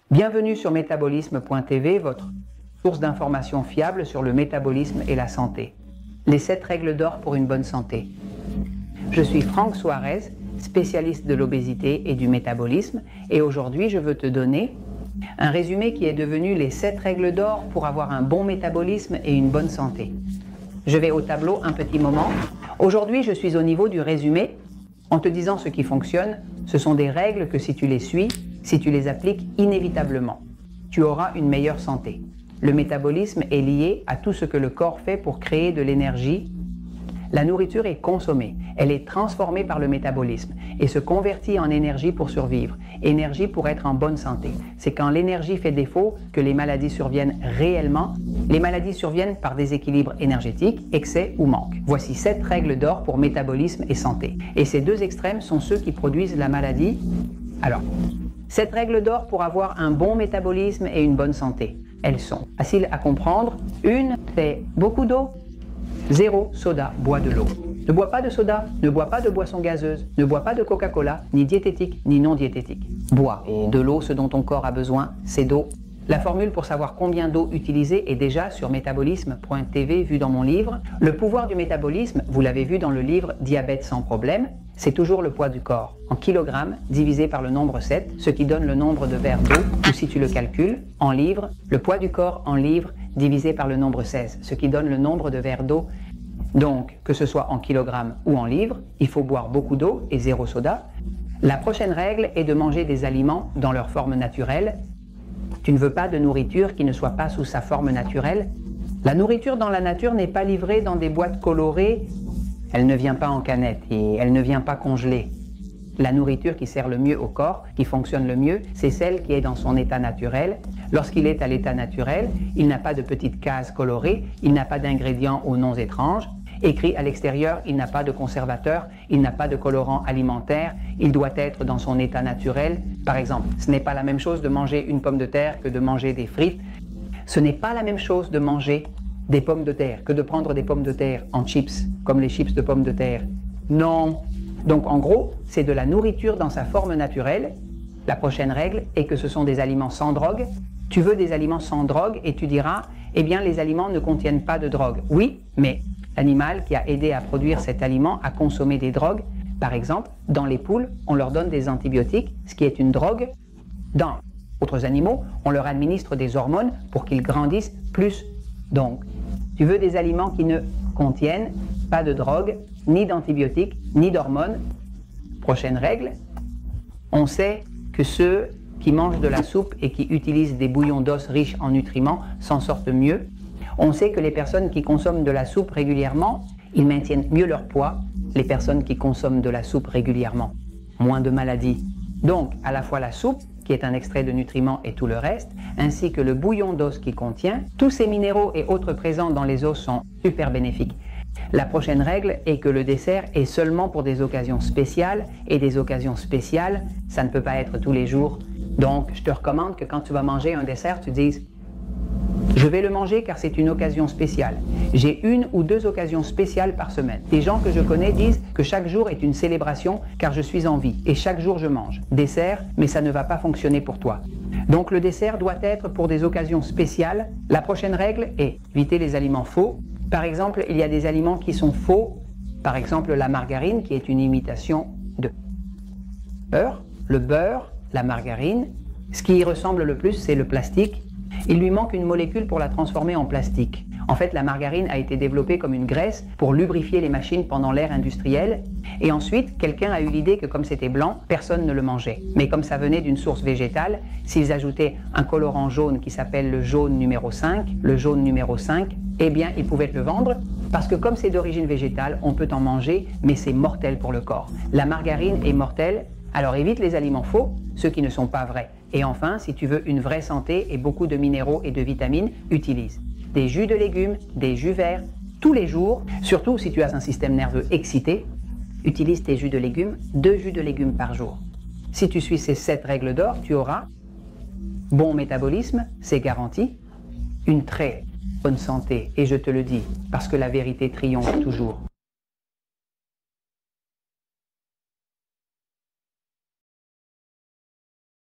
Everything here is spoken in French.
Bienvenue sur métabolisme.tv, votre source d'informations fiables sur le métabolisme et la santé. Les 7 règles d'or pour une bonne santé. Je suis Franck Suarez, spécialiste de l'obésité et du métabolisme, et aujourd'hui je veux te donner un résumé qui est devenu les 7 règles d'or pour avoir un bon métabolisme et une bonne santé. Je vais au tableau un petit moment. Aujourd'hui je suis au niveau du résumé en te disant ce qui fonctionne. Ce sont des règles que si tu les suis, si tu les appliques inévitablement, tu auras une meilleure santé. Le métabolisme est lié à tout ce que le corps fait pour créer de l'énergie. La nourriture est consommée, elle est transformée par le métabolisme et se convertit en énergie pour survivre, énergie pour être en bonne santé. C'est quand l'énergie fait défaut que les maladies surviennent réellement. Les maladies surviennent par déséquilibre énergétique, excès ou manque. Voici 7 règles d'or pour métabolisme et santé. Et ces deux extrêmes sont ceux qui produisent la maladie. Alors, 7 règles d'or pour avoir un bon métabolisme et une bonne santé. Elles sont faciles à comprendre. Une, c'est beaucoup d'eau. 0 soda, bois de l'eau. Ne bois pas de soda, ne bois pas de boisson gazeuse, ne bois pas de Coca-Cola, ni diététique, ni non diététique. Bois de l'eau, ce dont ton corps a besoin, c'est d'eau. La formule pour savoir combien d'eau utiliser est déjà sur métabolisme.tv vu dans mon livre. Le pouvoir du métabolisme, vous l'avez vu dans le livre Diabète sans problème, c'est toujours le poids du corps, en kilogrammes divisé par le nombre 7, ce qui donne le nombre de verres d'eau, ou si tu le calcules, en livres, le poids du corps en livres divisé par le nombre 16, ce qui donne le nombre de verres d'eau. Donc, que ce soit en kilogrammes ou en livres, il faut boire beaucoup d'eau et 0 soda. La prochaine règle est de manger des aliments dans leur forme naturelle. Tu ne veux pas de nourriture qui ne soit pas sous sa forme naturelle. La nourriture dans la nature n'est pas livrée dans des boîtes colorées. Elle ne vient pas en canette et elle ne vient pas congelée. La nourriture qui sert le mieux au corps, qui fonctionne le mieux, c'est celle qui est dans son état naturel. Lorsqu'il est à l'état naturel, il n'a pas de petites cases colorées, il n'a pas d'ingrédients aux noms étranges. Écrit à l'extérieur, il n'a pas de conservateur, il n'a pas de colorant alimentaire, il doit être dans son état naturel. Par exemple, ce n'est pas la même chose de manger une pomme de terre que de manger des frites. Ce n'est pas la même chose de manger des pommes de terre que de prendre des pommes de terre en chips, comme les chips de pommes de terre. Non. Donc en gros, c'est de la nourriture dans sa forme naturelle. La prochaine règle est que ce sont des aliments sans drogue. Tu veux des aliments sans drogue et tu diras, eh bien les aliments ne contiennent pas de drogue. Oui, mais l'animal qui a aidé à produire cet aliment a consommé des drogues. Par exemple, dans les poules, on leur donne des antibiotiques, ce qui est une drogue. Dans d'autres animaux, on leur administre des hormones pour qu'ils grandissent plus. Donc, tu veux des aliments qui ne contiennent pas de drogue, ni d'antibiotiques, ni d'hormones. Prochaine règle, on sait que ceux qui mangent de la soupe et qui utilisent des bouillons d'os riches en nutriments s'en sortent mieux. On sait que les personnes qui consomment de la soupe régulièrement, ils maintiennent mieux leur poids. Les personnes qui consomment de la soupe régulièrement, moins de maladies. Donc, à la fois la soupe, qui est un extrait de nutriments et tout le reste, ainsi que le bouillon d'os qui contient, tous ces minéraux et autres présents dans les os sont super bénéfiques. La prochaine règle est que le dessert est seulement pour des occasions spéciales, et des occasions spéciales, ça ne peut pas être tous les jours. Donc, je te recommande que quand tu vas manger un dessert, tu dises « Je vais le manger car c'est une occasion spéciale. J'ai 1 ou 2 occasions spéciales par semaine. » Des gens que je connais disent que chaque jour est une célébration car je suis en vie et chaque jour je mange. Dessert, mais ça ne va pas fonctionner pour toi. Donc le dessert doit être pour des occasions spéciales. La prochaine règle est éviter les aliments faux. Par exemple, il y a des aliments qui sont faux. Par exemple, la margarine qui est une imitation de beurre. Le beurre, la margarine, ce qui y ressemble le plus, c'est le plastique. Il lui manque une molécule pour la transformer en plastique. En fait, la margarine a été développée comme une graisse pour lubrifier les machines pendant l'ère industrielle. Et ensuite, quelqu'un a eu l'idée que comme c'était blanc, personne ne le mangeait. Mais comme ça venait d'une source végétale, s'ils ajoutaient un colorant jaune qui s'appelle le jaune numéro 5, eh bien, ils pouvaient le vendre. Parce que comme c'est d'origine végétale, on peut en manger, mais c'est mortel pour le corps. La margarine est mortelle. Alors évite les aliments faux, ceux qui ne sont pas vrais. Et enfin, si tu veux une vraie santé et beaucoup de minéraux et de vitamines, utilise des jus de légumes, des jus verts, tous les jours. Surtout si tu as un système nerveux excité, utilise tes jus de légumes, 2 jus de légumes par jour. Si tu suis ces 7 règles d'or, tu auras bon métabolisme, c'est garanti, une très bonne santé. Et je te le dis, parce que la vérité triomphe toujours.